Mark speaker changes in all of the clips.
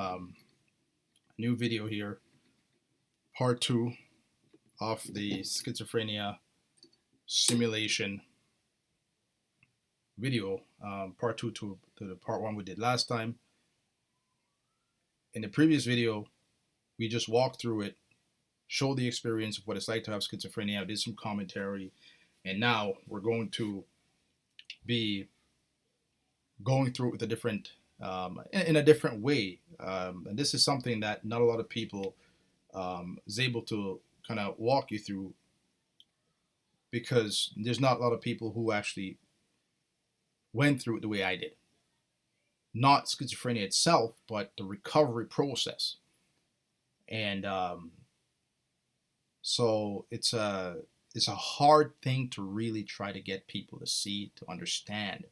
Speaker 1: a new video here, part two of the schizophrenia simulation video, part two to the part one we did last time. In the previous video, we just walked through it, showed the experience of what it's like to have schizophrenia, did some commentary, and now we're going to be going through it with a different, in a different way. And this is something that not a lot of people is able to kind of walk you through, because there's not a lot of people who actually went through it the way I did. Not schizophrenia itself, but the recovery process. And so it's a hard thing to really try to get people to see, to understand,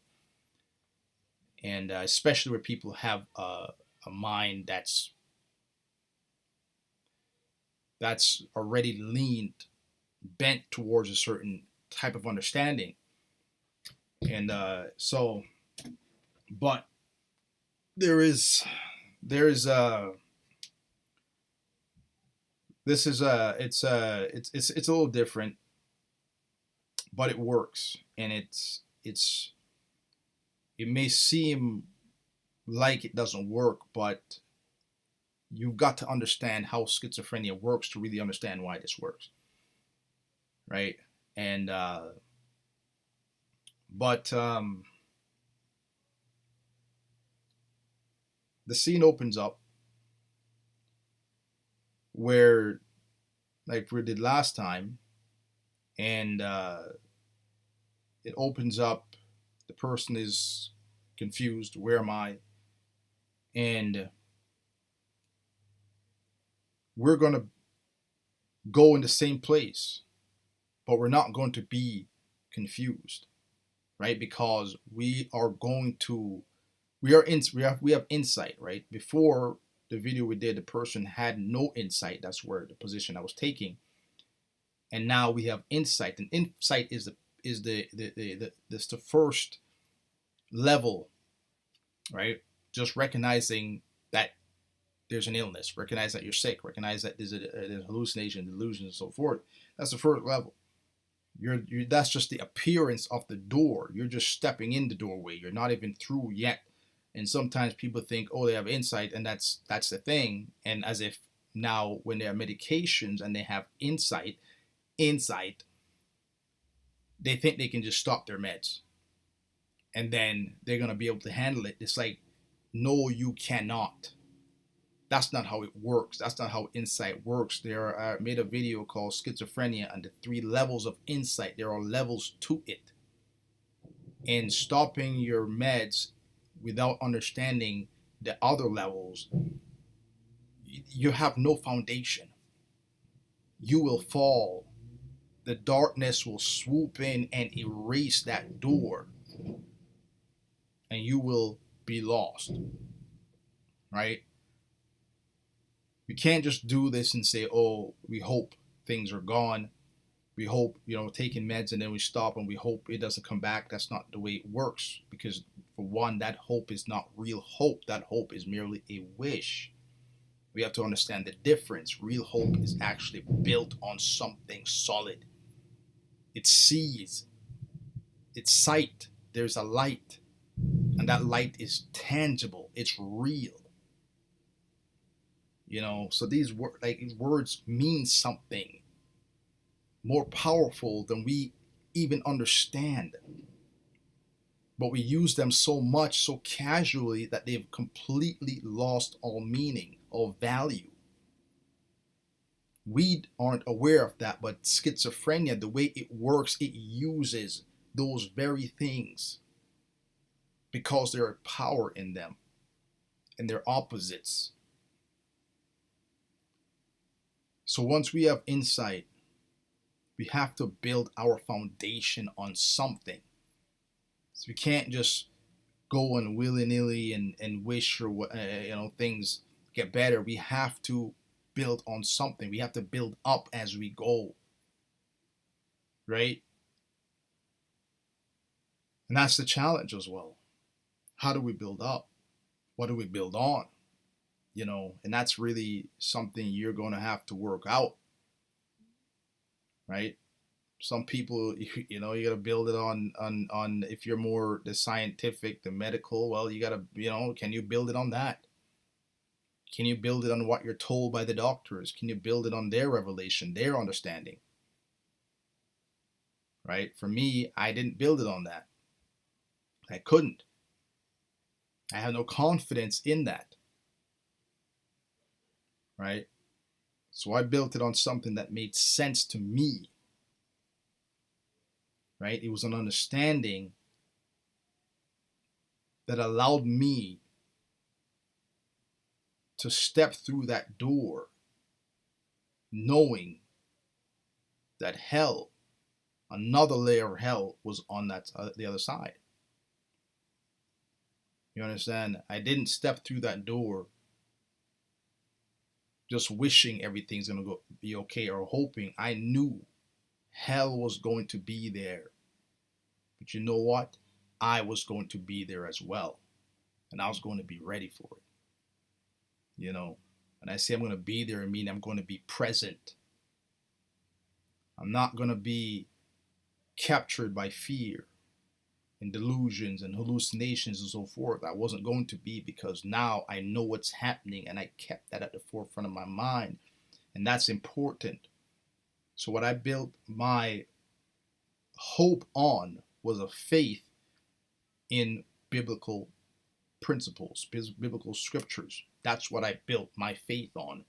Speaker 1: and especially where people have a mind that's already leaned, bent towards a certain type of understanding. And but there's this is it's a little different, but it works, and it may seem like it doesn't work, but you've got to understand how schizophrenia works to really understand why this works, right? And but the scene opens up where, like we did last time, and it opens up, the person is confused, where am I? And we're going to go in the same place, but we're not going to be confused, right? Because we have insight, right? Before the video we did, the person had no insight. That's where the position I was taking. And now we have insight, and insight is the first level, right? Just recognizing that there's an illness, recognize that you're sick, recognize that there's a hallucination, delusion, and so forth. That's the first level. That's just the appearance of the door. You're just stepping in the doorway. You're not even through yet. And sometimes people think, oh, they have insight, and that's the thing. And as if now, when there are medications and they have insight, they think they can just stop their meds, and then they're gonna be able to handle it. It's like, no, you cannot. That's not how it works. That's not how insight works. I made a video called Schizophrenia and the 3 levels of insight. There are levels to it. And stopping your meds without understanding the other levels, you have no foundation. You will fall. The darkness will swoop in and erase that door, and you will be lost, right? We can't just do this and say, oh, we hope things are gone. We hope, taking meds, and then we stop and we hope it doesn't come back. That's not the way it works, because for one, that hope is not real hope. That hope is merely a wish. We have to understand the difference. Real hope is actually built on something solid. It sees, it's sight. There's a light, and that light is tangible. It's real. So these words mean something more powerful than we even understand. But we use them so much, so casually, that they've completely lost all meaning, all value. We aren't aware of that, but schizophrenia, the way it works, it uses those very things because there are power in them, and they're opposites. So once we have insight, we have to build our foundation on something. So we can't just go and willy-nilly and wish for things get better. We have to build on something. We have to build up as we go, right? And that's the challenge as well. How do we build up? What do we build on? and that's really something you're going to have to work out, right? Some people, you got to build it on if you're more the scientific, the medical, well, you got to, can you build it on that? Can you build it on what you're told by the doctors? Can you build it on their revelation, their understanding? Right? For me, I didn't build it on that. I couldn't. I had no confidence in that. Right? So I built it on something that made sense to me. Right? It was an understanding that allowed me to step through that door knowing that hell, another layer of hell, was on that the other side. You understand? I didn't step through that door just wishing everything's going to be okay or hoping. I knew hell was going to be there. But you know what? I was going to be there as well. And I was going to be ready for it. And I say I'm going to be there, I mean I'm going to be present. I'm not going to be captured by fear and delusions and hallucinations and so forth. I wasn't going to be, because now I know what's happening and I kept that at the forefront of my mind. And that's important. So what I built my hope on was a faith in biblical principles, biblical scriptures. That's what I built my faith on.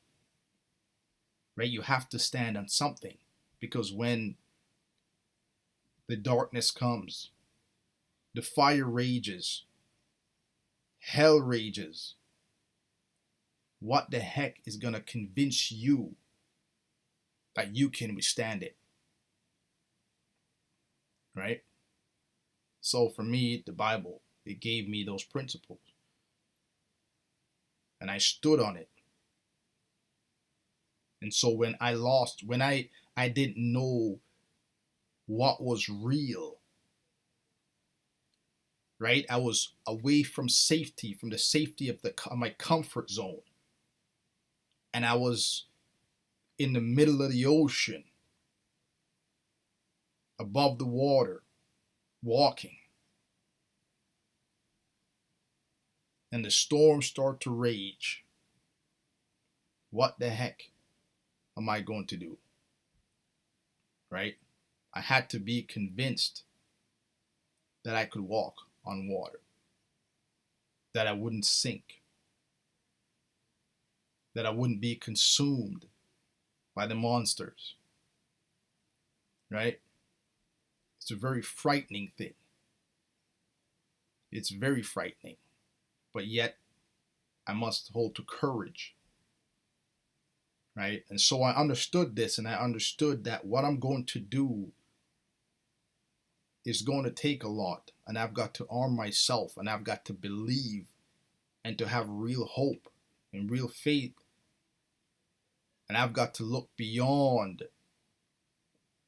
Speaker 1: Right? You have to stand on something, because when the darkness comes, the fire rages, hell rages, what the heck is going to convince you that you can withstand it? Right? So for me, the Bible, it gave me those principles. And I stood on it. And so when I didn't know what was real, right? I was away from safety, from the safety of my comfort zone. And I was in the middle of the ocean, above the water, walking. And the storm started to rage. What the heck am I going to do? Right? I had to be convinced that I could walk on water, that I wouldn't sink, that I wouldn't be consumed by the monsters. Right? It's a very frightening thing. It's very frightening. But yet, I must hold to courage. Right? And so I understood this, and I understood that what I'm going to do is going to take a lot. And I've got to arm myself, and I've got to believe, and to have real hope and real faith. And I've got to look beyond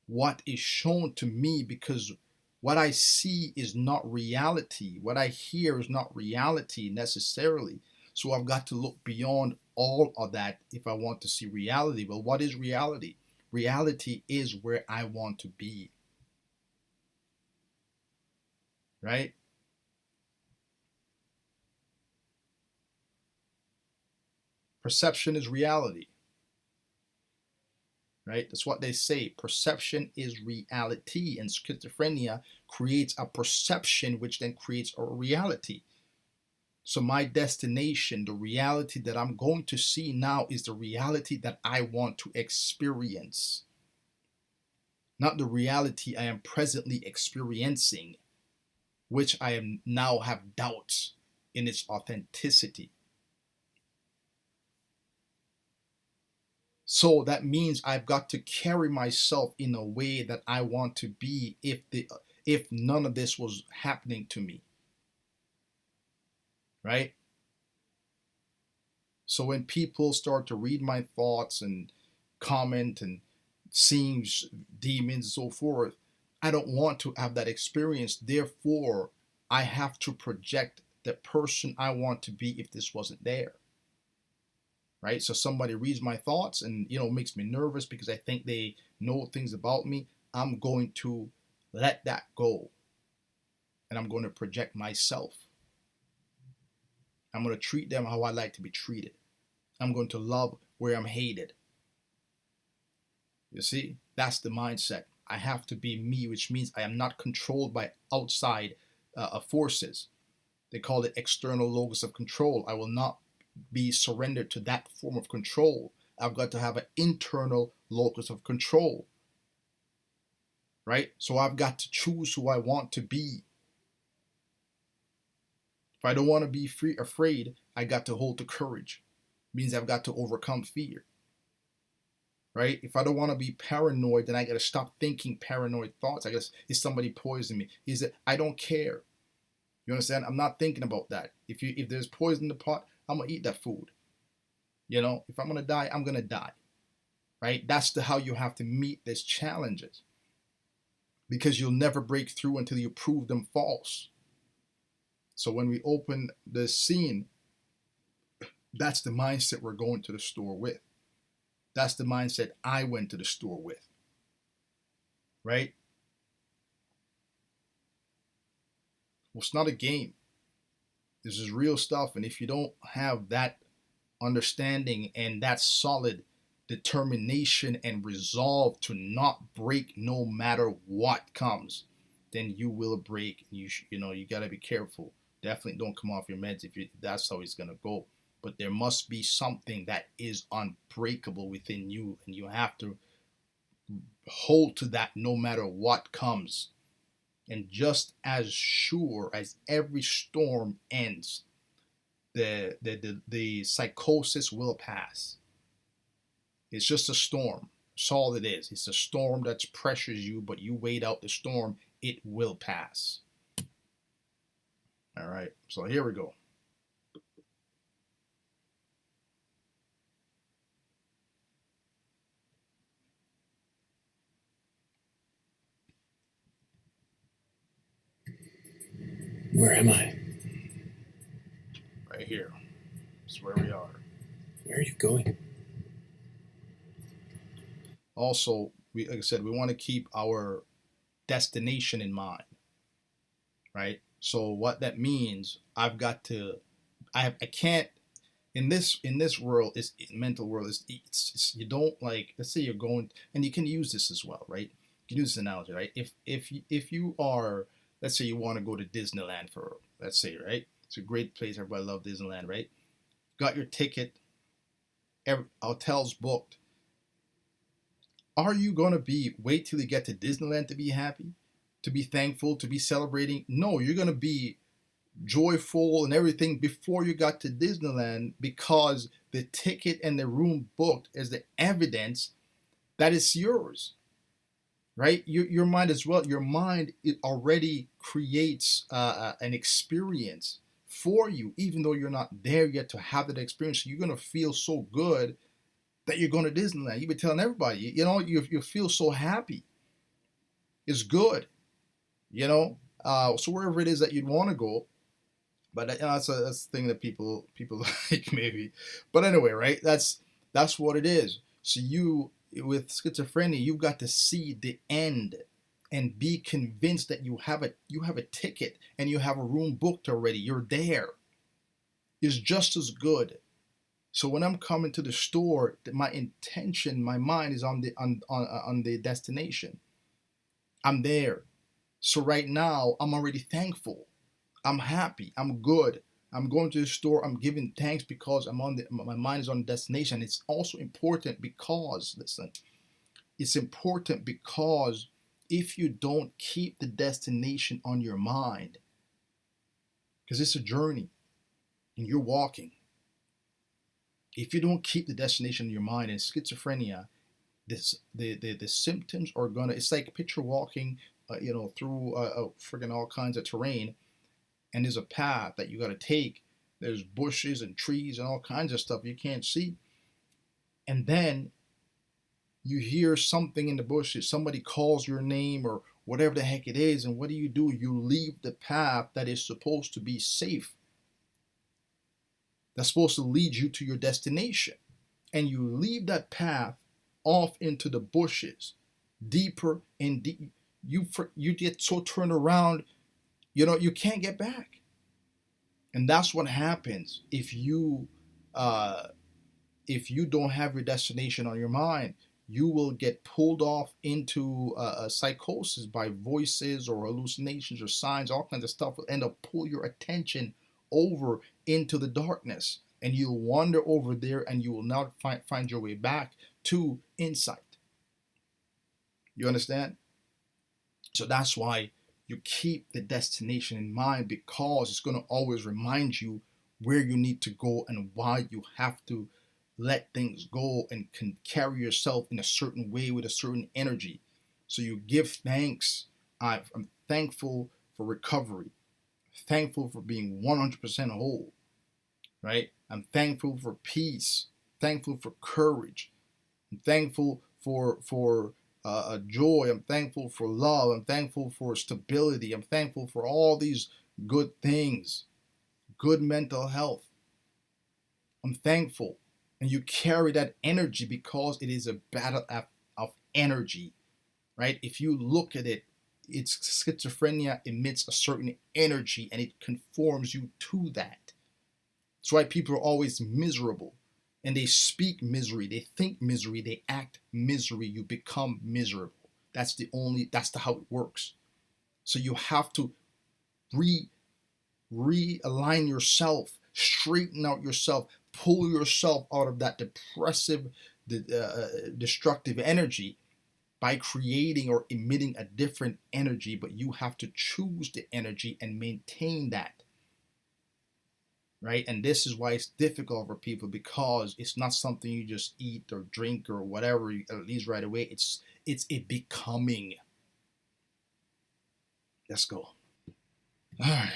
Speaker 1: what is shown to me, because what I see is not reality. What I hear is not reality necessarily. So I've got to look beyond all of that if I want to see reality. Well, what is reality? Reality is where I want to be. Right? Perception is reality. Right? That's what they say. Perception is reality. And schizophrenia creates a perception, which then creates a reality. So my destination, the reality that I'm going to see now, is the reality that I want to experience. Not the reality I am presently experiencing, which I am now have doubts in its authenticity. So that means I've got to carry myself in a way that I want to be if none of this was happening to me. Right? So when people start to read my thoughts and comment and seeing demons and so forth, I don't want to have that experience. Therefore, I have to project the person I want to be if this wasn't there. right? So somebody reads my thoughts and, makes me nervous because I think they know things about me. I'm going to let that go, and I'm going to project myself. I'm going to treat them how I like to be treated. I'm going to love where I'm hated. You see, that's the mindset. I have to be me, which means I am not controlled by outside forces. They call it external locus of control. I will not be surrendered to that form of control. I've got to have an internal locus of control, right? So I've got to choose who I want to be. If I don't want to be afraid, I got to hold the courage. It means I've got to overcome fear, right? If I don't want to be paranoid, then I got to stop thinking paranoid thoughts. I guess, is somebody poisoning me? Is it? I don't care. You understand? I'm not thinking about that. If there's poison in the pot, I'm gonna eat that food. If I'm gonna die, I'm gonna die. Right? That's how you have to meet these challenges. Because you'll never break through until you prove them false. So when we open the scene, that's the mindset we're going to the store with. That's the mindset I went to the store with. Right? Well, it's not a game. This is real stuff. And if you don't have that understanding and that solid determination and resolve to not break no matter what comes, then you will break. You got to be careful. Definitely don't come off your meds if that's how it's going to go. But there must be something that is unbreakable within you, and you have to hold to that no matter what comes. And just as sure as every storm ends, the psychosis will pass. It's just a storm. That's all it is. It's a storm that pressures you, but you wait out the storm. It will pass. All right. So here we go.
Speaker 2: Where am I?
Speaker 1: Right here. That's where we are.
Speaker 2: Where are you going?
Speaker 1: Also, like I said, we want to keep our destination in mind, right? So what that means, I can't, in this world, is mental world, it's you don't, like, let's say you're going, and you can use this as well, right? You can use this analogy, right? If you are, let's say you want to go to Disneyland for, let's say, right? It's a great place. Everybody loves Disneyland, right? Got your ticket, hotel's booked. Are you going to wait till you get to Disneyland to be happy, to be thankful, to be celebrating? No, you're going to be joyful and everything before you got to Disneyland, because the ticket and the room booked is the evidence that it's yours, right? Your mind as well. Your mind, it already creates an experience for you, even though you're not there yet to have that experience. So you're going to feel so good that you're going to Disneyland. You've been telling everybody, you feel so happy. It's good, so wherever it is that you'd want to go. But that's a thing that people like, maybe. But anyway, right? That's what it is. So you, with schizophrenia, you've got to see the end and be convinced that you have a ticket and you have a room booked already. You're there. It's just as good. So when I'm coming to the store, my intention, my mind is on the destination. I'm there. So right now, I'm already thankful. I'm happy. I'm good. I'm going to the store. I'm giving thanks because my mind is on the destination. It's also important because, listen, it's important because if you don't keep the destination on your mind, because it's a journey and you're walking, if you don't keep the destination in your mind, in schizophrenia, the symptoms are gonna. It's like picture walking, through friggin' all kinds of terrain, and there's a path that you got to take. There's bushes and trees and all kinds of stuff you can't see, and then you hear something in the bushes. Somebody calls your name or whatever the heck it is, and what do? You leave the path that is supposed to be safe. That's supposed to lead you to your destination. and you leave that path off into the bushes, deeper and deep, you get so turned around, you can't get back. And that's what happens uh, if you don't have your destination on your mind. You will get pulled off into a psychosis by voices or hallucinations or signs. All kinds of stuff will end up pull your attention over into the darkness, and you'll wander over there, and you will not find your way back to insight. You understand? So that's why you keep the destination in mind, because it's going to always remind you where you need to go and why you have to let things go and can carry yourself in a certain way with a certain energy. So you give thanks. I'm thankful for recovery, thankful for being 100% whole, right? I'm thankful for peace, thankful for courage, I'm thankful for joy. I'm thankful for love. I'm thankful for stability. I'm thankful for all these good things, good mental health. I'm thankful. And you carry that energy because it is a battle of energy, right? If you look at it, it's schizophrenia emits a certain energy and it conforms you to that. That's why people are always miserable. And they speak misery, they think misery, they act misery, you become miserable. That's how it works. So you have to realign yourself, straighten out yourself, pull yourself out of that depressive, destructive energy by creating or emitting a different energy. But you have to choose the energy and maintain that. Right? And this is why it's difficult for people, because it's not something you just eat or drink or whatever, at least right away. It's a becoming. Let's go. All right.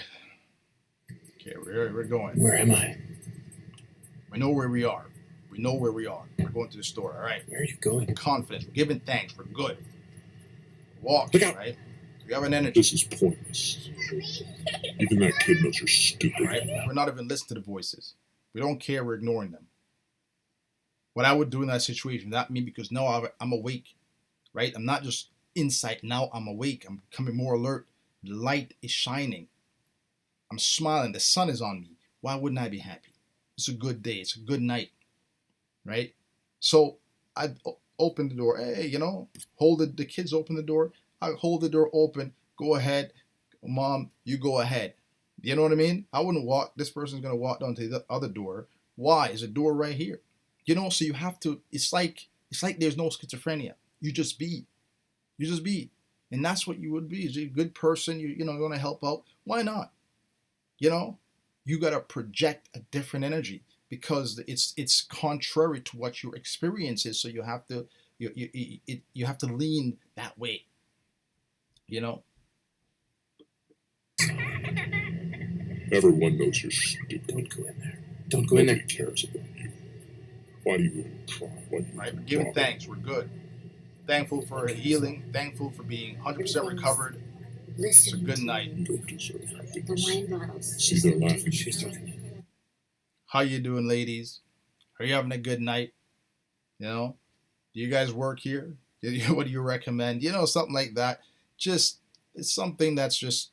Speaker 1: Okay, we're going.
Speaker 2: Where am I?
Speaker 1: We know where we are. We know where we are. We're going to the store. All right.
Speaker 2: Where are you going?
Speaker 1: Confidence. We're giving thanks. We're good. Walk.
Speaker 2: Look out.
Speaker 1: Right? We have an energy.
Speaker 3: This is pointless. Even that kid knows you're stupid.
Speaker 1: Right? We're not even listening to the voices. We don't care. We're ignoring them. What I would do in that situation, that me, because now I'm awake, right? I'm not just insight. Now I'm awake. I'm becoming more alert. The light is shining. I'm smiling. The sun is on me. Why wouldn't I be happy? It's a good day. It's a good night, right? So I open the door. Hey, hold the kids open the door. I hold the door open. Go ahead. Mom, you go ahead. You know what I mean? I wouldn't walk. This person's going to walk down to the other door. Why? Is a door right here? So you have to, it's like there's no schizophrenia. You just be. You just be. And that's what you would be. You're a good person. You want to help out. Why not? You got to project a different energy, because it's contrary to what your experience is. So you have to you have to lean that way.
Speaker 3: Everyone knows you're stupid.
Speaker 2: Don't go in there. Don't go in there.
Speaker 3: Nobody cares about you. Why do you even try? Why do you
Speaker 1: Right?
Speaker 3: even
Speaker 1: We're giving
Speaker 3: bother?
Speaker 1: thanks. We're good. Thankful for healing. Thankful for being 100% recovered. It's a good night.
Speaker 3: You don't deserve
Speaker 4: The
Speaker 3: happiness.
Speaker 4: wine bottles.
Speaker 3: See, they're laughing.
Speaker 2: She's looking at me.
Speaker 1: How you doing, ladies? Are you having a good night? Do you guys work here? What do you recommend? Something like that. Just, it's something that's just,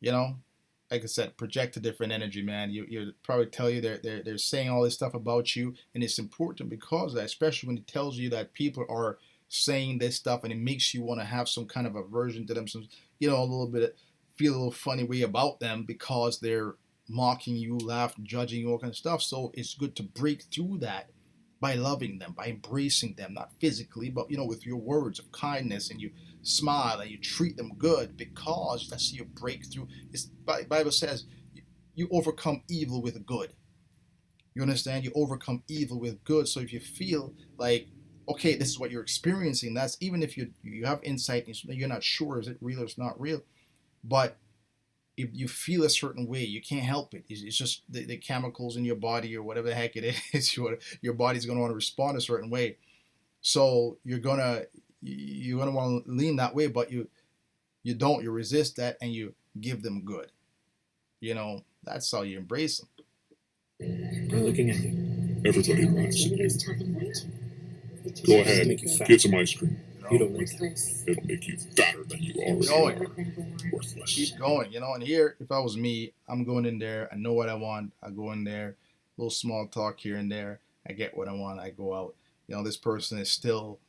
Speaker 1: like I said, project a different energy, man. You probably tell you they're saying all this stuff about you, and it's important because of that, especially when it tells you that people are saying this stuff, and it makes you want to have some kind of aversion to them, some a little bit, feel a little funny way about them, because they're mocking you, laughing, judging you, all kind of stuff. So it's good to break through that by loving them, by embracing them, not physically, but with your words of kindness, and you smile and you treat them good, because that's your breakthrough. Bible says you overcome evil with good. You understand? You overcome evil with good. So if you feel like, okay, this is what you're experiencing, that's even if you have insight and you're not sure, is it real or it's not real, but if you feel a certain way, you can't help it. It's just the chemicals in your body, or whatever the heck it is. Your body's going to want to respond a certain way. So you're gonna want to lean that way, but you don't. You resist that, and you give them good. That's how you embrace them.
Speaker 2: I'm not looking at you.
Speaker 3: Everybody laughs at you.
Speaker 2: Everybody's talking about you. Because
Speaker 3: Go
Speaker 2: you're
Speaker 3: ahead,
Speaker 2: stupid,
Speaker 3: get some ice cream.
Speaker 2: you don't like it.
Speaker 3: It'll make you fatter than you
Speaker 2: And
Speaker 3: already
Speaker 1: going.
Speaker 3: are.
Speaker 2: regrettable are.
Speaker 3: Worthless.
Speaker 1: Keep going, you know. And here, if I was me, I'm going in there. I know what I want. I go in there, little small talk here and there. I get what I want. I go out. You know, this person is still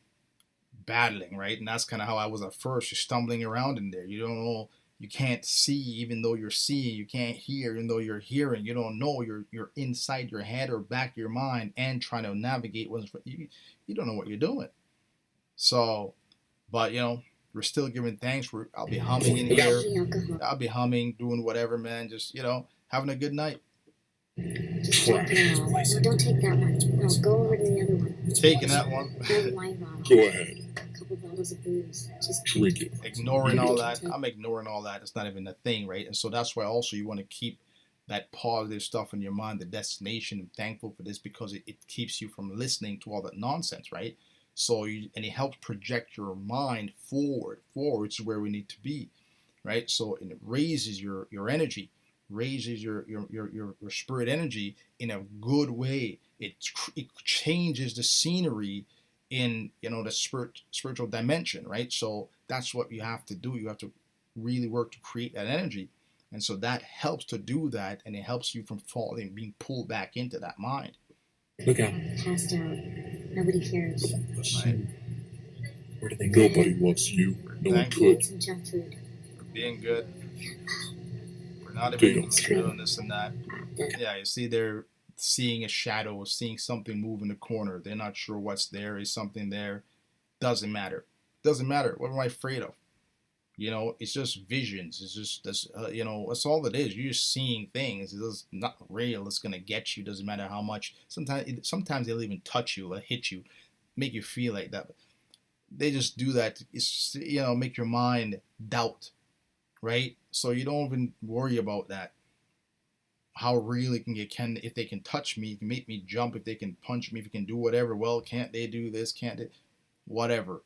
Speaker 1: battling, right? And that's kind of how I was at first. You're stumbling around in there. You don't know. You can't see, even though you're seeing. You can't hear, even though you're hearing. You don't know. You're inside your head or back of your mind and trying to navigate what's you. You don't know what you're doing. So, but you know, we're still giving thanks. I'll be humming in here.
Speaker 2: The alcohol.
Speaker 1: I'll be humming, doing whatever, man. Just, you know, having a good night.
Speaker 2: Just drink it all. No, don't take that one. No, go over to the other one.
Speaker 1: Taking that one.
Speaker 2: Grab a wine bottle.
Speaker 3: Go ahead,
Speaker 2: A couple bottles of booze. Just
Speaker 3: drink it.
Speaker 1: Ignoring all that. I'm ignoring all that. It's not even a thing, right? And so that's why also you want to keep that positive stuff in your mind, the destination. I'm thankful for this because it keeps you from listening to all that nonsense, right? So and it helps project your mind forward to where we need to be, right? So it raises your energy, raises your spirit energy in a good way. It changes the scenery in, you know, the spiritual dimension, right? So that's what you have to do. You have to really work to create that energy, and so that helps to do that, and it helps you from falling, being pulled back into that mind.
Speaker 2: look out. Passed out. Nobody cares.
Speaker 1: Right?
Speaker 2: Where do they go?
Speaker 3: Nobody wants you. No one
Speaker 1: Thank you.
Speaker 3: could.
Speaker 2: Eat some junk food.
Speaker 1: We're being good. We're not
Speaker 3: They
Speaker 1: even
Speaker 3: don't care.
Speaker 1: doing this and that. Yeah, you see, they're seeing a shadow, seeing something move in the corner. They're not sure what's there. Is something there? Doesn't matter. Doesn't matter. What am I afraid of? You know, it's just visions. It's just this. You know, that's all it is. You're just seeing things. It's not real. It's gonna get you. Doesn't matter how much. Sometimes they'll even touch you, or hit you, make you feel like that. They just do that. It's, you know, make your mind doubt, right? So you don't even worry about that. How real it can get. If they can touch me, can make me jump. If they can punch me, if you can do whatever. Well, can't they do this? Can't they? Whatever.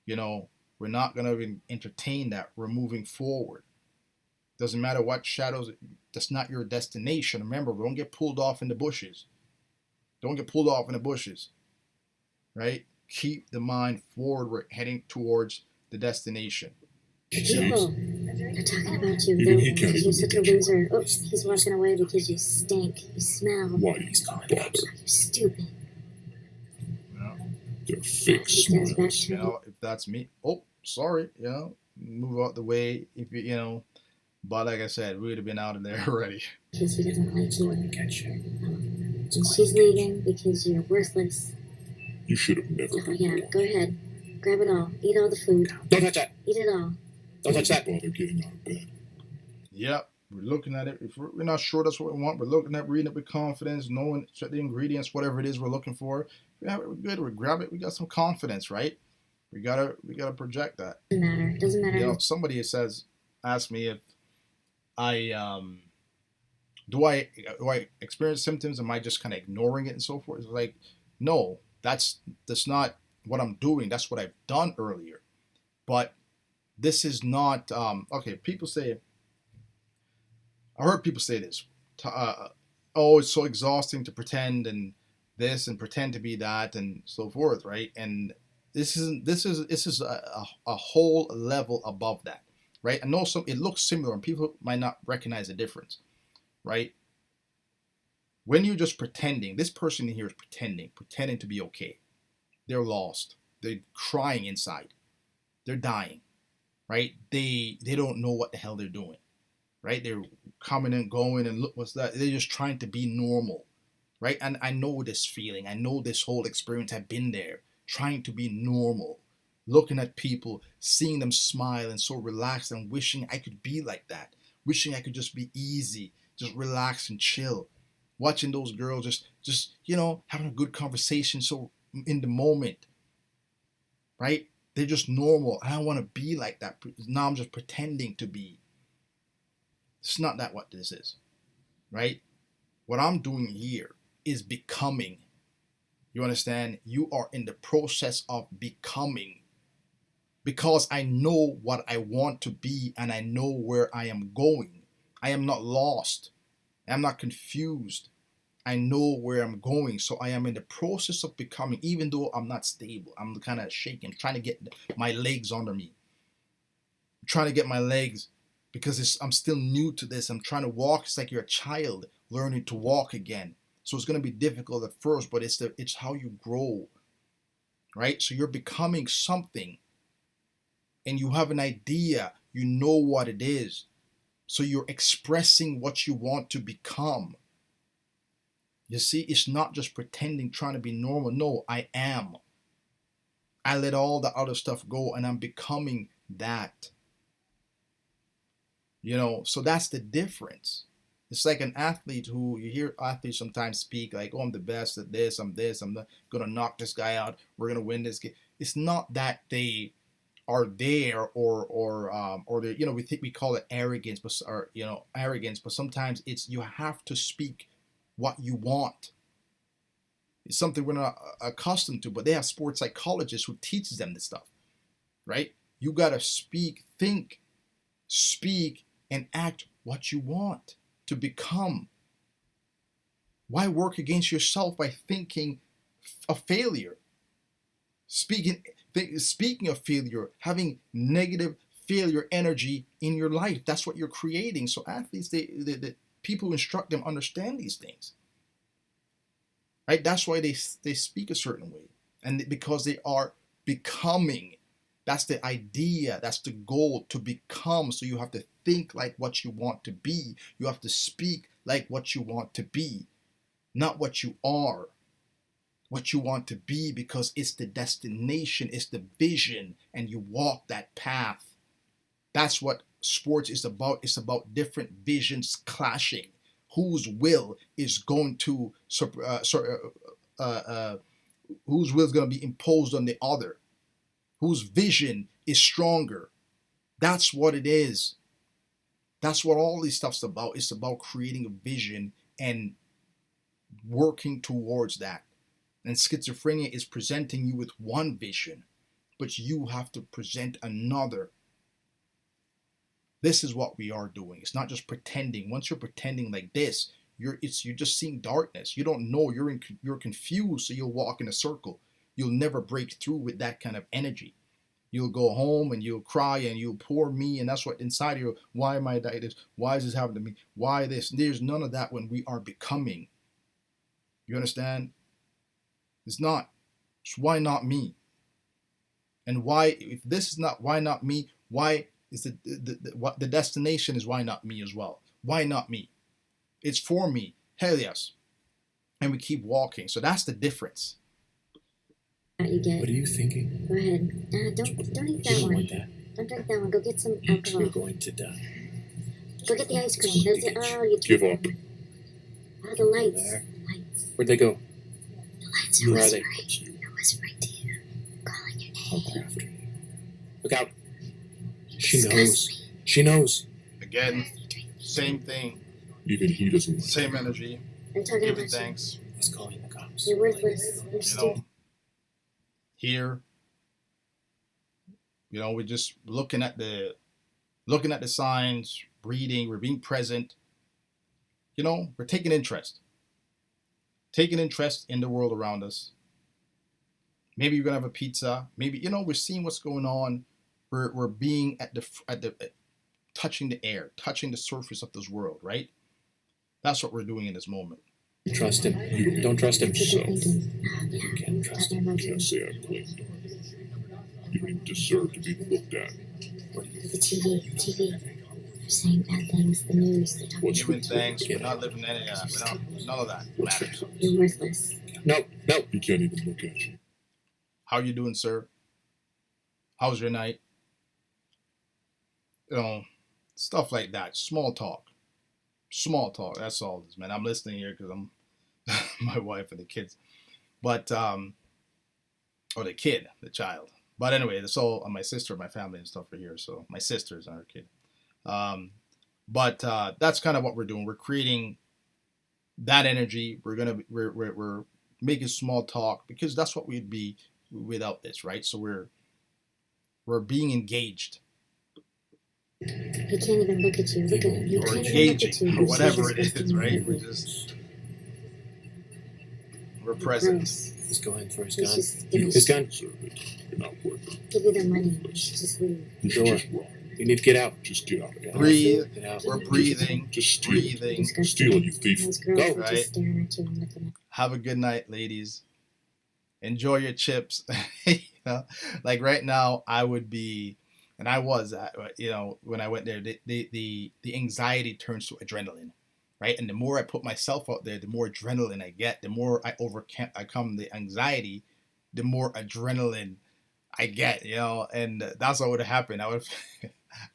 Speaker 1: You know, we're not gonna even entertain that. We're moving forward. Doesn't matter what shadows. That's not your destination. Remember, don't get pulled off in the bushes. Don't get pulled off in the bushes. Right? Keep the mind forward. We're heading towards the destination.
Speaker 2: People, they're talking about you.
Speaker 3: Even he can't
Speaker 2: You're
Speaker 3: even
Speaker 2: such a
Speaker 3: look at you.
Speaker 2: loser. Oops, he's walking away because you stink. You smell.
Speaker 3: Why do you bother?
Speaker 2: You're stupid.
Speaker 1: You know,
Speaker 3: They're fake
Speaker 2: He goes back
Speaker 3: smiles.
Speaker 1: you
Speaker 2: to
Speaker 1: know, if that's me, oh, sorry, you know, move out the way. If you know, but like I said, we would have been out of there already.
Speaker 2: because he doesn't like you. And she's leaving because you're worthless.
Speaker 3: You should have never
Speaker 2: Oh,
Speaker 3: been
Speaker 2: yeah,
Speaker 3: born.
Speaker 2: go ahead. Grab it all. Eat all the food.
Speaker 4: Don't touch that.
Speaker 2: Eat it all.
Speaker 4: Don't touch that.
Speaker 3: Bother getting out of bed.
Speaker 1: Yep, we're looking at it. If we're not sure that's what we want, we're looking at reading it with confidence, knowing the ingredients, whatever it is we're looking for. We have it, we're good. We grab it. We got some confidence, right? We gotta project that.
Speaker 2: Doesn't matter. Doesn't matter.
Speaker 1: You know, somebody asked me if I do I experience symptoms? Am I just kind of ignoring it and so forth? It's like, no, that's not what I'm doing. That's what I've done earlier. But this is not okay. People say, I heard people say this. Oh, it's so exhausting to pretend and this and pretend to be that and so forth, right? And this is a whole level above that, right? I know it looks similar and people might not recognize the difference, right? When you're just pretending, this person here is pretending to be okay. They're lost. They're crying inside. They're dying, right? They don't know what the hell they're doing, right? They're coming and going and look, what's that? They're just trying to be normal, right? And I know this feeling. I know this whole experience. I've been there, trying to be normal, looking at people, seeing them smile and so relaxed and wishing I could be like that, wishing I could just be easy, just relax and chill, watching those girls just you know, having a good conversation, so in the moment, right? They're just normal. I don't want to be like that. Now I'm just pretending to be. It's not that what this is, right? What I'm doing here is becoming. You understand? You are in the process of becoming, because I know what I want to be and I know where I am going. I am not lost. I'm not confused. I know where I'm going. So I am in the process of becoming, even though I'm not stable. I'm kind of shaking, trying to get my legs under me. I'm trying to get my legs because I'm still new to this. I'm trying to walk. It's like you're a child learning to walk again. So it's going to be difficult at first, but it's how you grow, right? So you're becoming something and you have an idea. You know what it is. So you're expressing what you want to become. You see, it's not just pretending, trying to be normal. No, I am. I let all the other stuff go and I'm becoming that. So that's the difference. It's like an athlete who, you hear athletes sometimes speak like, oh, I'm the best at this, I'm going to knock this guy out, we're going to win this game. It's not that they are there or they, we call it arrogance, but sometimes it's you have to speak what you want. It's something we're not accustomed to, but they have sports psychologists who teaches them this stuff, right? You got to speak, and act what you want to become. Why work against yourself by thinking a failure? Speaking of failure, having negative failure energy in your life, that's what you're creating. So athletes, the people who instruct them understand these things, right? That's why they speak a certain way, and because they are becoming. That's the idea. That's the goal, to become. So you have to think like what you want to be. You have to speak like what you want to be, not what you are. What you want to be, because it's the destination, it's the vision, and you walk that path. That's what sports is about. It's about different visions clashing. Whose will is going to whose will is going to be imposed on the other? Whose vision is stronger? That's what it is. That's what all this stuff's about. It's about creating a vision and working towards that. And schizophrenia is presenting you with one vision, but you have to present another. This is what we are doing. It's not just pretending. Once you're pretending like this, you're just seeing darkness. You don't know. You're confused, so you'll walk in a circle. You'll never break through with that kind of energy. You'll go home and you'll cry and you'll pour me, and that's what inside of you. Why am I like this? Why is this happening to me? Why this? There's none of that when we are becoming. You understand? It's not. It's why not me? And why, if this is not why not me, why is the destination is why not me as well? Why not me? It's for me. Hell yes. And we keep walking. So that's the difference.
Speaker 2: You get.
Speaker 3: What are you thinking?
Speaker 2: Go ahead. Don't eat that one. Don't drink that one. Go get some alcohol.
Speaker 3: You're going to die.
Speaker 2: Go get the ice cream. There's the, you
Speaker 3: Give up.
Speaker 2: Oh, the lights. Lights.
Speaker 3: Where'd they go?
Speaker 2: The lights are
Speaker 3: Where are they?
Speaker 2: whispering. They're whispering to you. Calling your
Speaker 3: I'll
Speaker 2: name.
Speaker 3: go after you. Look out.
Speaker 2: You
Speaker 3: She
Speaker 2: disgust
Speaker 3: knows.
Speaker 2: me.
Speaker 3: She knows.
Speaker 1: Again,
Speaker 2: You drink me.
Speaker 1: same thing,
Speaker 3: Even he doesn't like
Speaker 1: same energy.
Speaker 2: I'm talking
Speaker 1: Giving
Speaker 2: about you.
Speaker 1: thanks.
Speaker 3: He's calling the cops.
Speaker 2: You're worthless. You're
Speaker 1: You
Speaker 2: stupid.
Speaker 1: know, here, we're just looking at the signs, reading, we're being present. We're taking interest in the world around us. Maybe you're gonna have a pizza. Maybe we're seeing what's going on. We're being at touching the air, touching the surface of this world, right? That's what we're doing in this moment.
Speaker 3: Trust him. You don't trust him.
Speaker 2: That's what you're thinking.
Speaker 3: You
Speaker 2: Yeah.
Speaker 3: can't trust
Speaker 2: Talking
Speaker 3: him.
Speaker 2: about
Speaker 3: Can't
Speaker 2: you.
Speaker 3: say I'm clean. You don't even deserve to be looked at.
Speaker 2: The TV. They're saying bad things. The news. They're talking
Speaker 3: What's
Speaker 1: Giving
Speaker 2: about
Speaker 1: thanks. We're not living any of that. None of that matters.
Speaker 2: you. You're worthless.
Speaker 3: No. He can't even look at you.
Speaker 1: How you doing, sir? How's your night? Stuff like that. Small talk. That's all this, man. I'm listening here because I'm my wife and the kids. But or the child. But anyway, that's all. My sister, my family and stuff are here. So my sisters and her kid. But that's kind of what we're doing. We're creating that energy. We're making small talk because that's what we'd be without this, right? So we're being engaged.
Speaker 2: He can't even look at you. Look at him. He
Speaker 1: Or
Speaker 2: can't even look at
Speaker 1: engaging,
Speaker 2: you.
Speaker 1: or
Speaker 2: You're so
Speaker 1: whatever it
Speaker 2: disgusting
Speaker 1: is,
Speaker 2: and
Speaker 1: right?
Speaker 2: ugly.
Speaker 1: We're present.
Speaker 4: He's going for his
Speaker 2: He's
Speaker 4: gun.
Speaker 2: just
Speaker 3: You
Speaker 2: gonna
Speaker 4: His gun.
Speaker 3: deserve it. You're not worth it.
Speaker 2: give you the money. You should just leave.
Speaker 3: You're
Speaker 4: Sure.
Speaker 3: just wrong.
Speaker 4: You need to get out.
Speaker 3: Just get out.
Speaker 4: Get out.
Speaker 1: Breathe.
Speaker 4: Get out.
Speaker 1: We're breathing.
Speaker 3: Just steal it.
Speaker 1: Breathing.
Speaker 3: Steal it, you thief.
Speaker 2: Those girls
Speaker 4: Go.
Speaker 2: are
Speaker 1: Right.
Speaker 2: just staring at you and looking at
Speaker 1: Have a good night, ladies. Enjoy your chips. You know, like right now, I would be, and I was, you know, when I went there, the anxiety turns to adrenaline, right? And the more I put myself out there, the more adrenaline I get. The more I overcome the anxiety, the more adrenaline I get, you know. And that's what would happen. I would,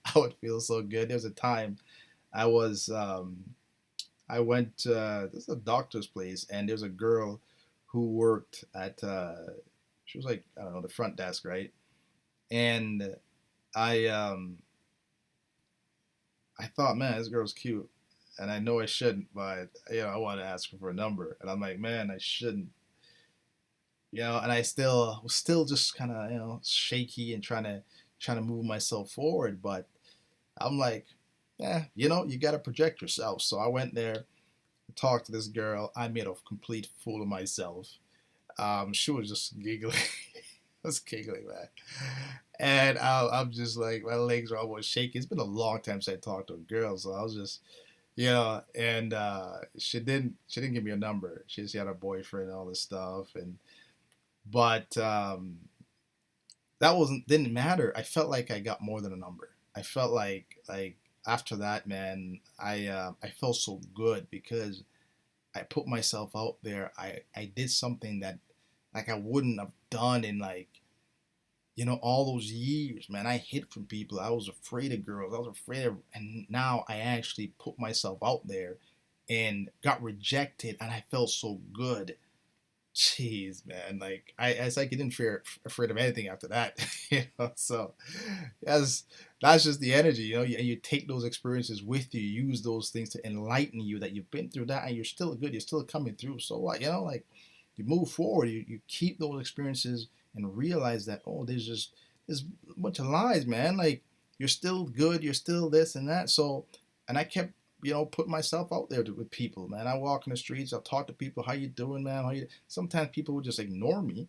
Speaker 1: I would feel so good. There was a time I was, I went, this is a doctor's place, and there's a girl who worked at, she was like, I don't know, the front desk, right? And I thought, man, this girl's cute, and I know I shouldn't, but you know, I want to ask her for a number, and I'm like, man, I shouldn't, you know, and I was still just kind of, you know, shaky and trying to move myself forward, but I'm like, yeah, you know, you got to project yourself. So I went there, talked to this girl. I made a complete fool of myself. She was just giggling. I was giggling, man. And I'm just like, my legs are almost shaking. It's been a long time since I talked to a girl, so I was just, you know, and she didn't give me a number. She just had a boyfriend and all this stuff, but that didn't matter. I felt like I got more than a number. I felt like after that, man, I felt so good because I put myself out there. I did something that like I wouldn't have done in like, you know, all those years, man. I hid from people. I was afraid of girls. I was afraid of, and now I actually put myself out there and got rejected, and I felt so good. Jeez, man, like it's like I didn't feel afraid of anything after that, you know. So that's just the energy, you know. You take those experiences with you, use those things to enlighten you that you've been through that, and you're still good. You're still coming through. So what, you know, like you move forward. You keep those experiences and realize that there's a bunch of lies, man. Like you're still good. You're still this and that. So, and I kept, you know, put myself out there with people, man. I walk in the streets, I talk to people, how you doing, man? Sometimes people would just ignore me,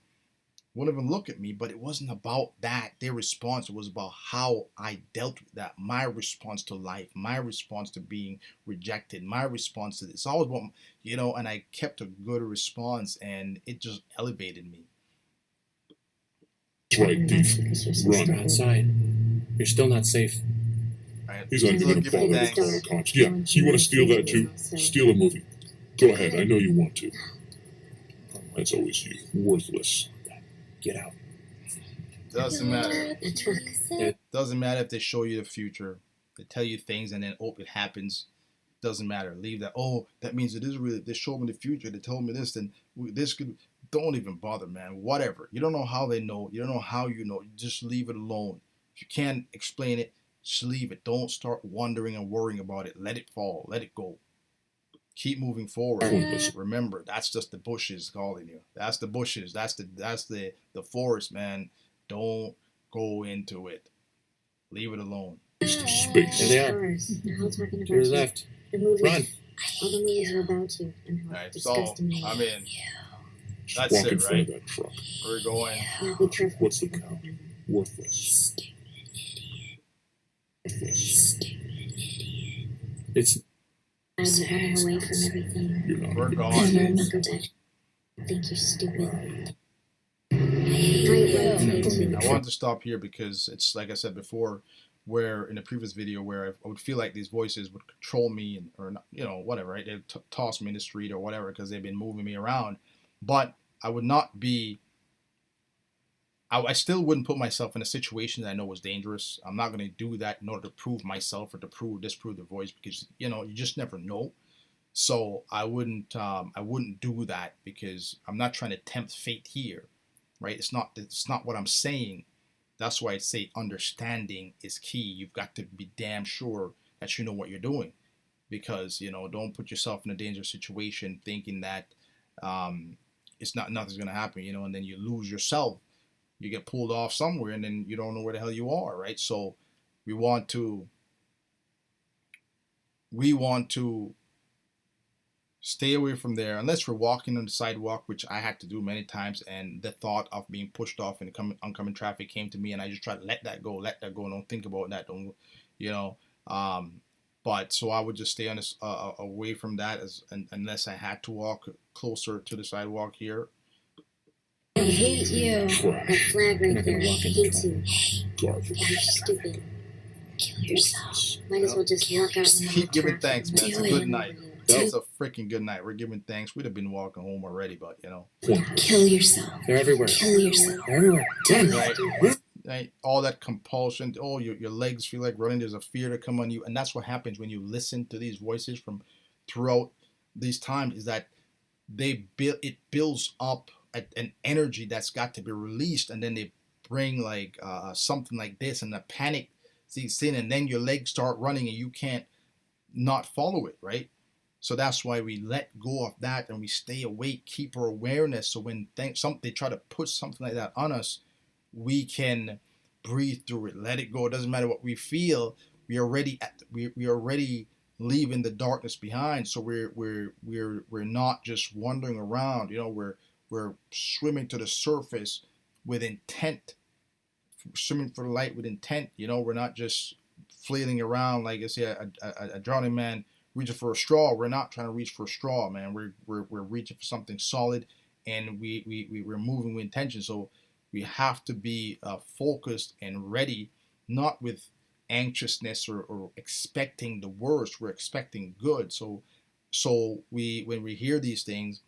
Speaker 1: wouldn't even look at me, but it wasn't about that. Their response was about how I dealt with that, my response to life, my response to being rejected, my response to this. It's always about, you know, and I kept a good response, and it just elevated me.
Speaker 3: That's right, thief.
Speaker 4: Run.
Speaker 3: Run.
Speaker 4: Outside. You're still not safe.
Speaker 1: Right?
Speaker 3: He's not even
Speaker 1: Give
Speaker 3: gonna
Speaker 1: me
Speaker 3: bother
Speaker 1: thanks.
Speaker 3: to call the cops. Yeah, so you want to steal that too? Steal a movie. Go ahead, I know you want to. That's always you. Worthless.
Speaker 4: Get out.
Speaker 1: Doesn't matter.
Speaker 4: Yeah.
Speaker 1: Doesn't matter if they show you the future. They tell you things and then it happens. Doesn't matter. Leave that. Oh, that means it is really. They showed me the future. They told me this, and this could. Don't even bother, man. Whatever. You don't know how they know. You don't know how you know. Just leave it alone. If you can't explain it, just leave it. Don't start wondering and worrying about it. Let it fall. Let it go. Keep moving forward. Remember, that's just the bushes calling you. That's the bushes. That's the forest, man. Don't go into it. Leave it alone.
Speaker 3: Space.
Speaker 4: There they are.
Speaker 2: They're all talking about
Speaker 4: To your
Speaker 2: you.
Speaker 4: left.
Speaker 2: The movies,
Speaker 4: Run.
Speaker 2: all the movies are about you and how
Speaker 1: Alright, so
Speaker 2: disgusting they are.
Speaker 1: I'm in.
Speaker 3: Just
Speaker 1: That's
Speaker 3: walk
Speaker 1: it,
Speaker 3: in front of
Speaker 1: right?
Speaker 3: that truck.
Speaker 1: We're going.
Speaker 2: Now be careful.
Speaker 3: What's the count? Worthless. Worthless.
Speaker 4: It's
Speaker 2: I'm running away from everything.
Speaker 3: You're not.
Speaker 1: We're
Speaker 2: And
Speaker 1: gone.
Speaker 2: I'm not going to think you're stupid. I
Speaker 1: I wanted to stop here because it's like I said before, where in the previous video where I would feel like these voices would control me or not, you know, whatever, right? They'd toss me in the street or whatever because they've been moving me around. But I would not be. I still wouldn't put myself in a situation that I know was dangerous. I'm not going to do that in order to prove myself or to disprove the voice because, you know, you just never know. So I wouldn't do that because I'm not trying to tempt fate here, right? It's not what I'm saying. That's why I say understanding is key. You've got to be damn sure that you know what you're doing because, you know, don't put yourself in a dangerous situation thinking that nothing's going to happen, you know, and then you lose yourself. You get pulled off somewhere and then you don't know where the hell you are, right? So we want to Stay away from there unless we're walking on the sidewalk, which I had to do many times, and the thought of being pushed off in oncoming traffic came to me, and I just tried to let that go, don't think about that, don't, you know. But so I would just stay on this away from that unless I had to walk closer to the sidewalk here.
Speaker 2: I hate you. That flag right there hates you.
Speaker 3: Garbage.
Speaker 2: You're stupid. Kill yourself. Might as well just walk out.
Speaker 1: Keep giving thanks, man. It's a good night.
Speaker 2: Do
Speaker 1: It's a freaking good night. We're giving thanks. We'd have been walking home already, but you know.
Speaker 2: Kill yourself.
Speaker 4: They're everywhere.
Speaker 2: Kill yourself.
Speaker 4: They're everywhere. Damn
Speaker 1: Right.
Speaker 4: it.
Speaker 1: Right? All that compulsion. Oh, your legs feel like running. There's a fear to come on you, and that's what happens when you listen to these voices from throughout these times. Is that it builds up an energy that's got to be released, and then they bring like something like this, and the panic sets in, and then your legs start running, and you can't not follow it, right? So that's why we let go of that and we stay awake, keep our awareness. So when they try to put something like that on us, we can breathe through it, let it go. It doesn't matter what we feel. We already leaving the darkness behind. So we're not just wandering around. You know, we're swimming to the surface with intent, swimming for the light with intent. You know, we're not just flailing around like I say a drowning man reaching for a straw. We're not trying to reach for a straw, man. We're reaching for something solid, and we're moving with intention. So we have to be focused and ready, not with anxiousness or expecting the worst. We're expecting good. So when we hear these things,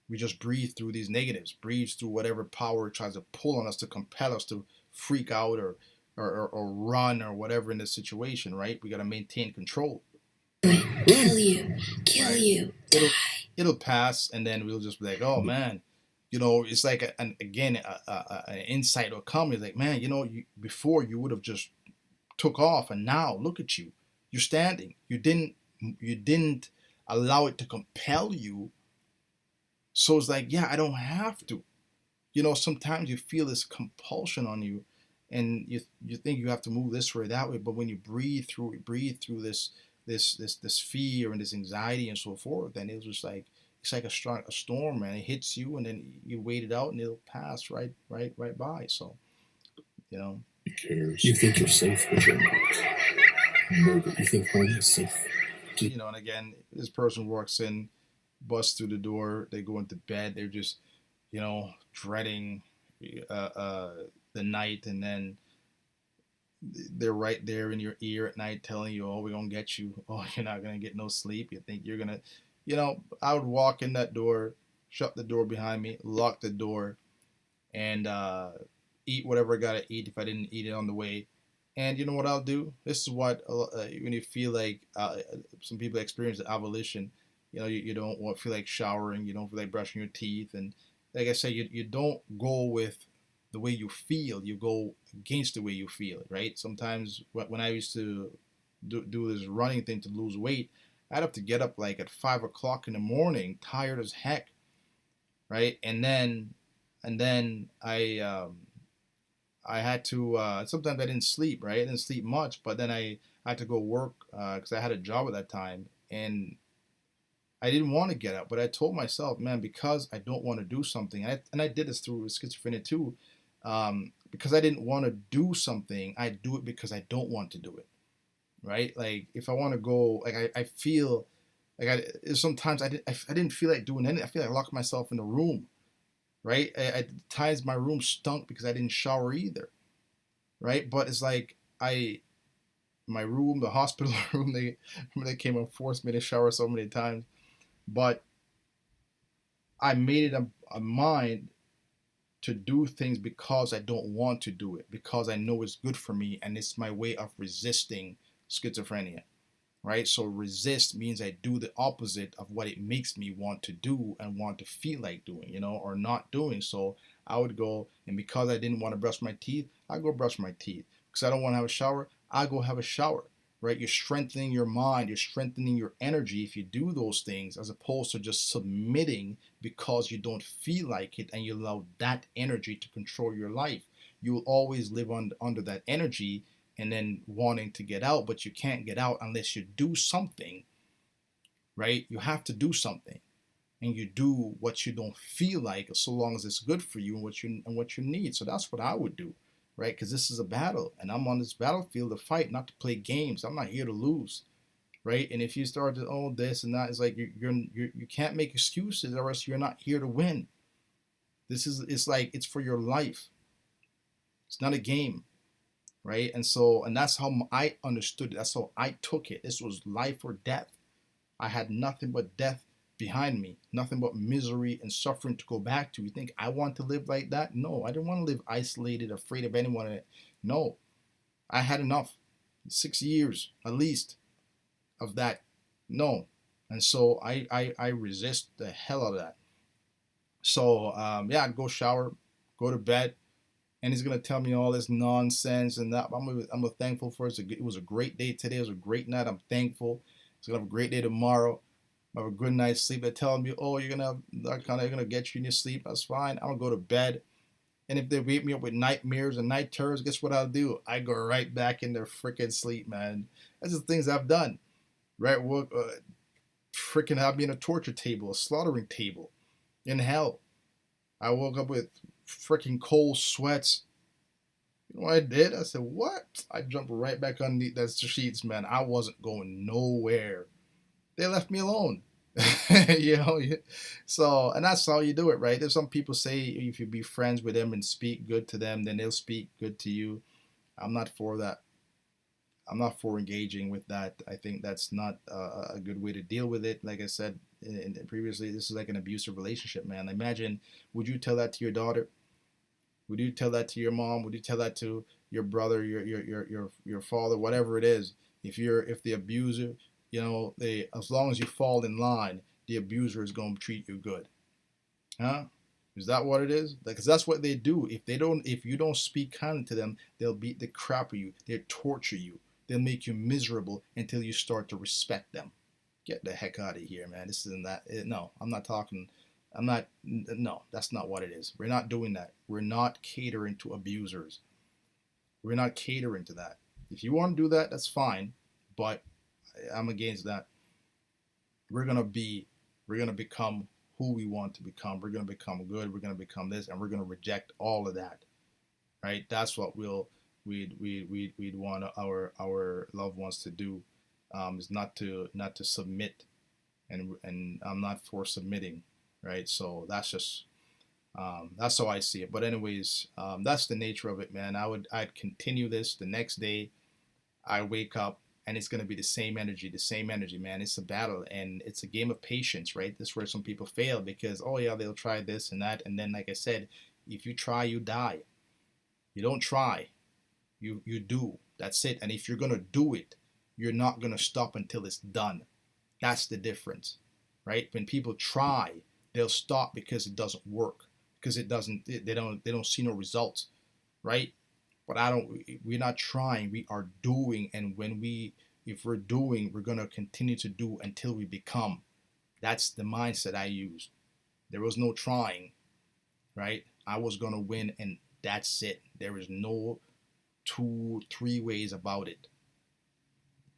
Speaker 1: we just breathe through these negatives, breathe through whatever power tries to pull on us to compel us to freak out or run or whatever in the situation, right? We got to maintain control.
Speaker 2: Kill you. Kill you.
Speaker 1: It'll pass, and then we'll just be like, oh man, you know, it's like an insight will come. It's like, man, you know, before you would have just took off, and now look at you, you're standing. You didn't allow it to compel you. So it's like, yeah, I don't have to. You know, sometimes you feel this compulsion on you, and you think you have to move this way or that way. But when you breathe through this fear and this anxiety and so forth, then it's just like it's like a storm, man. It hits you, and then you wait it out, and it'll pass right by. So, you know.
Speaker 3: Who cares?
Speaker 4: You think you're safe, but you're not. No, but you think home is safe.
Speaker 1: You know, and again, this person walks in, busts through the door, they go into bed, they're just, you know, dreading the night, and then they're right there in your ear at night telling you, oh, we're gonna get you, oh, you're not gonna get no sleep, you think you're gonna, you know. I would walk in that door, shut the door behind me, lock the door, and eat whatever I gotta eat if I didn't eat it on the way. And you know what I'll do? This is what when you feel like some people experience the abolition. You know, you don't feel like showering, you don't feel like brushing your teeth, and like I said, you don't go with the way you feel, you go against the way you feel, right? Sometimes when I used to do this running thing to lose weight, I'd have to get up like at 5 o'clock in the morning, tired as heck, right? And then I had to sometimes I didn't sleep, right? I didn't sleep much, but then I had to go work because I had a job at that time, and I didn't want to get up, but I told myself, man, because I don't want to do something, and I did this through schizophrenia too, because I didn't want to do something, I do it because I don't want to do it, right? Like if I want to go, like I feel like sometimes I didn't feel like doing anything. I feel like I locked myself in the room, right? At times my room stunk because I didn't shower either, right? But it's like my room, the hospital room, they came and forced me to shower so many times. But I made it a mind to do things because I don't want to do it, because I know it's good for me, and it's my way of resisting schizophrenia, right? So resist means I do the opposite of what it makes me want to do and want to feel like doing, you know, or not doing. So I would go, and because I didn't want to brush my teeth, I go brush my teeth. Because I don't want to have a shower, I go have a shower. Right? You're strengthening your mind, you're strengthening your energy if you do those things, as opposed to just submitting because you don't feel like it and you allow that energy to control your life. You will always live under that energy and then wanting to get out, but you can't get out unless you do something, right? You have to do something. and you do what you don't feel like, so long as it's good for you and what you need. So that's what I would do, right? Because this is a battle, and I'm on this battlefield to fight, not to play games. I'm not here to lose, right? And if you start to this and that, it's like you can't make excuses, or else you're not here to win. It's like it's for your life. It's not a game, right? And that's how I understood it. That's how I took it. This was life or death. I had nothing but death behind me, nothing but misery and suffering to go back to. You think I want to live like that? No, I didn't want to live isolated, afraid of anyone. No, I had enough. 6 years at least of that. No. And so I resist the hell out of that. So yeah, I'd go shower, go to bed, and he's gonna tell me all this nonsense and that. I'm thankful for it. It was a great day today. It was a great night. I'm thankful. He's gonna have a great day tomorrow. Have a good night's sleep. They're telling me, oh, you're gonna have that kind of, you're gonna get you in your sleep. That's fine. I'm gonna go to bed. And if they wake me up with nightmares and night terrors, guess what I'll do? I go right back in their freaking sleep, man. That's the things I've done. Right? Work, freaking have me in a torture table, a slaughtering table, in hell. I woke up with freaking cold sweats. You know what I did? I said, what? I jumped right back underneath that sheets, man. I wasn't going nowhere. They left me alone. You know, so, and that's how you do it, right? There's some people say if you be friends with them and speak good to them, then they'll speak good to you. I'm not for that. I'm not for engaging with that. I think that's not a good way to deal with it. Like I said previously, this is like an abusive relationship, man. Imagine, would you tell that to your daughter? Would you tell that to your mom? Would you tell that to your brother, your father, whatever it is? If the abuser, as long as you fall in line, the abuser is going to treat you good, huh? Is that what it is? Because that's what they do. If you don't speak kindly to them, they'll beat the crap out of you. They'll torture you. They'll make you miserable until you start to respect them. Get the heck out of here, man. This isn't that. No, I'm not talking. I'm not. No, that's not what it is. We're not doing that. We're not catering to abusers. We're not catering to that. If you want to do that, that's fine. But I'm against that. We're gonna become who we want to become. We're gonna become good. We're gonna become this, and we're gonna reject all of that. Right? That's what we'd want our loved ones to do. Is not to submit, and I'm not for submitting. Right? So that's how I see it. But anyways, that's the nature of it, man. I'd continue this the next day. I wake up and it's gonna be the same energy, man. It's a battle and it's a game of patience, right? This is where some people fail because oh yeah, they'll try this and that, and then like I said, if you try, you die. You don't try, you do. That's it. And if you're gonna do it, you're not gonna stop until it's done. That's the difference, right? When people try, they'll stop because it doesn't work, because they don't see no results, right? But we're not trying, we are doing. And if we're doing, we're going to continue to do until we become. That's the mindset I used. There was no trying, right? I was going to win, and that's it. There is no 2-3 ways about it.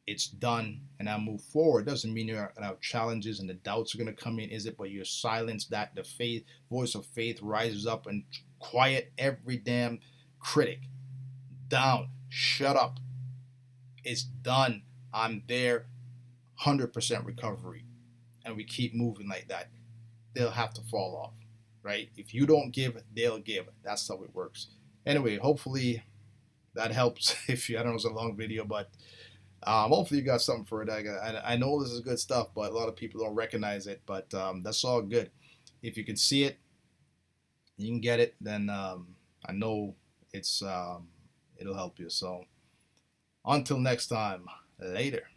Speaker 1: It's done, and I move forward. Doesn't mean you're gonna have challenges and the doubts are gonna come in, is it? But you silence that. The voice of faith rises up and quiet every damn critic down. Shut up. It's done. I'm there. 100% recovery, and we keep moving like that. They'll have to fall off, right? If you don't give, they'll give. That's how it works. Anyway, hopefully that helps. I know it's a long video, but hopefully you got something for it. I know this is good stuff, but a lot of people don't recognize it. But that's all good. If you can see it, you can get it. Then I know it'll help you. So until next time, later.